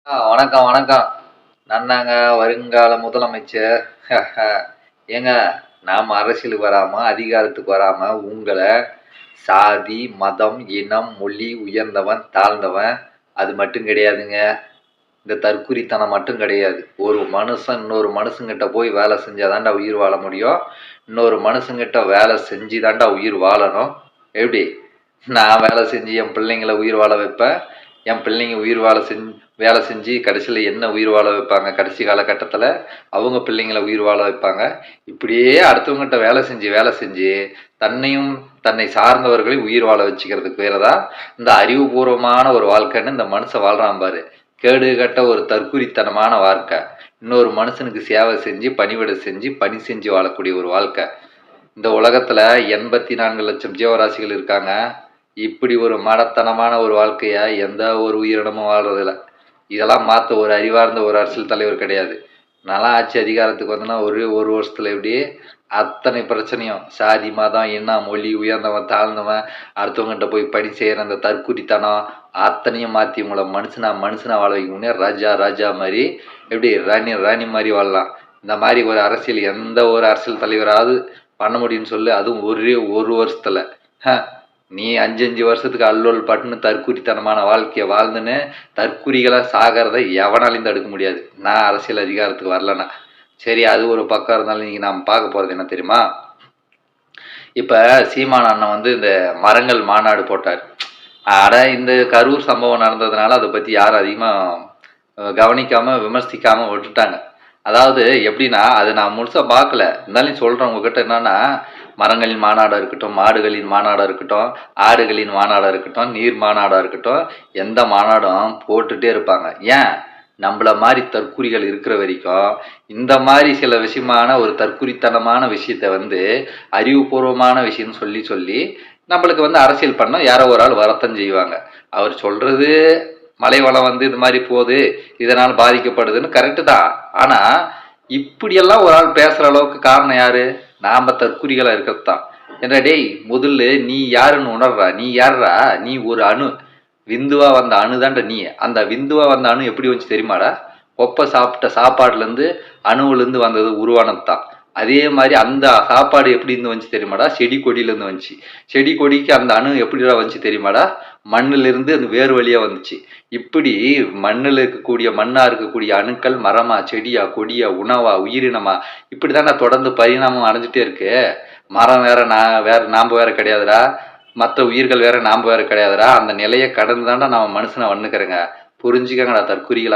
வணக்கம், வணக்கம். நான் தாங்க வருங்கால முதலமைச்சர். ஏங்க நாம அரசியலுக்கு வராம, அதிகாரத்துக்கு வராம உங்கள சாதி, மதம், இனம், மொழி, உயர்ந்தவன், தாழ்ந்தவன் அது மட்டும் கிடையாதுங்க. இந்த தற்குறித்தனம் மட்டும் கிடையாது. ஒரு மனுஷன் இன்னொரு மனுஷங்கிட்ட போய் வேலை செஞ்சா தான்டா உயிர் வாழ முடியும். இன்னொரு மனுஷங்கிட்ட வேலை செஞ்சு தான்டா உயிர் வாழணும். எப்படி? நான் வேலை செஞ்சு என் பிள்ளைங்கள உயிர் வாழ வைப்பேன். என் பிள்ளைங்க உயிர் வாழ வேலை செஞ்சு கடைசியில் என்ன உயிர் வாழ வைப்பாங்க? கடைசி காலகட்டத்தில் அவங்க பிள்ளைங்கள உயிர் வாழ வைப்பாங்க. இப்படியே அடுத்தவங்ககிட்ட வேலை செஞ்சு தன்னையும் தன்னை சார்ந்தவர்களையும் உயிர் வாழ வச்சுக்கிறதுக்கு பேர் தான் இந்த அறிவுபூர்வமான ஒரு வாழ்க்கைன்னு இந்த மனுஷன் வாழ்றான் பாரு. கேடு கட்ட ஒரு தற்குறித்தனமான வாழ்க்கை. இன்னொரு மனுஷனுக்கு சேவை செஞ்சு பணிவிடை செஞ்சு பணி செஞ்சு வாழக்கூடிய ஒரு வாழ்க்கை. இந்த உலகத்துல 84 லட்சம் ஜீவராசிகள் இருக்காங்க. இப்படி ஒரு மடத்தனமான ஒரு வாழ்க்கைய எந்த ஒரு உயிரினமும் வாழ்றதில்ல. இதெல்லாம் மாற்ற ஒரு அறிவார்ந்த ஒரு அரசியல் தலைவர் கிடையாது. நல்லா ஆட்சி அதிகாரத்துக்கு வந்தோன்னா ஒரு வருஷத்துல எப்படி அத்தனை பிரச்சனையும் சாதி மதம் என்ன மொழி உயர்ந்தவன் தாழ்ந்தவன் அடுத்தவங்ககிட்ட போய் பணி செய்கிற அந்த தற்குறித்தனம் அத்தனையும் மாற்றி உங்களை மனுஷனா வாழ வைக்க முன்னே ராஜா மாதிரி எப்படி ராணி மாதிரி வாழலாம். இந்த மாதிரி ஒரு அரசியல் எந்த ஒரு அரசியல் தலைவராவது பண்ண முடியும்னு சொல்லு. அதுவும் ஒரு வருஷத்துல நீ 5 வருஷத்துக்கு அல்லோல் பட்டுன்னு தற்குறித்தனமான வாழ்க்கையை வாழ்ந்துன்னு தற்குறிகளை சாகிறத எவனாலையும் தடுக்க முடியாது. நான் அரசியல் அதிகாரத்துக்கு வரலன்னா சரி, அது ஒரு பக்கம் இருந்தாலும் நீங்க நாம் பார்க்க போறது என்ன தெரியுமா? இப்ப சீமான் அண்ணன் வந்து இந்த மரங்கள் மாநாடு போட்டார். இந்த கரூர் சம்பவம் நடந்ததுனால அதை பத்தி யாரும் அதிகமா கவனிக்காம விமர்சிக்காம விட்டுட்டாங்க. அதாவது எப்படின்னா அது நான் முழுசா பார்க்கல, இருந்தாலும் சொல்றேன் உங்ககிட்ட. என்னன்னா மரங்களின் மாநாடாக இருக்கட்டும், மாடுகளின் மாநாடாக இருக்கட்டும், ஆடுகளின் மாநாடாக இருக்கட்டும், நீர் மாநாடாக இருக்கட்டும், எந்த மாநாடும் போட்டுகிட்டே இருப்பாங்க. ஏன்? நம்மள மாதிரி தற்குறிகள் இருக்கிற வரைக்கும் இந்த மாதிரி சில விஷயமான ஒரு தற்குறித்தனமான விஷயத்த வந்து அறிவுபூர்வமான விஷயம்னு சொல்லி நம்மளுக்கு வந்து அரசியல் பண்ண யாரோ ஒரு ஆள் வரத்தான் செய்வாங்க. அவர் சொல்றது மலை வளம் வந்து இது மாதிரி போகுது, இதனால் பாதிக்கப்படுதுன்னு கரெக்டு தான். ஆனால் இப்படியெல்லாம் ஒரு ஆள் பேசுகிற அளவுக்கு காரணம் யாரு? நாம தற்குறிகளா இருக்கிறது தான். என்ன டேய், முதல்ல நீ யாருன்னு உணர்றா? நீ யாரா? நீ ஒரு அணு, விந்துவா வந்த அணு தான்டா நீ. அந்த விந்துவா வந்த அணு எப்படி வந்துச்சு தெரியுமாடா? ஒப்ப சாப்பிட்ட சாப்பாடுலேருந்து அணுவிலேருந்து வந்தது உருவானது தான். அதே மாதிரி அந்த சாப்பாடு எப்படி இருந்து வந்துச்சு தெரியுமாடா? செடி கொடியிலேருந்து வந்துச்சு. செடி கொடிக்கு அந்த அணு எப்படிடா வந்துச்சு தெரியுமாடா? மண்ணிலிருந்து அந்த வேறு வழியாக வந்துச்சு. இப்படி மண்ணில் இருக்கக்கூடிய மண்ணாக இருக்கக்கூடிய அணுக்கள் மரமா செடியா கொடியா உணவா உயிரினமா இப்படி தான் தொடர்ந்து பரிணாமம் அடைஞ்சிட்டே இருக்கு. மரம் வேற நாம் வேற கிடையாதுடா, மற்ற உயிர்கள் வேற நாம் வேற கிடையாதுடா. அந்த நிலையை கடந்து தாண்டா நம்ம மனுஷனை வண்ணுக்கிறேங்க. புரிஞ்சுக்கங்கடா தற்குறிகளா.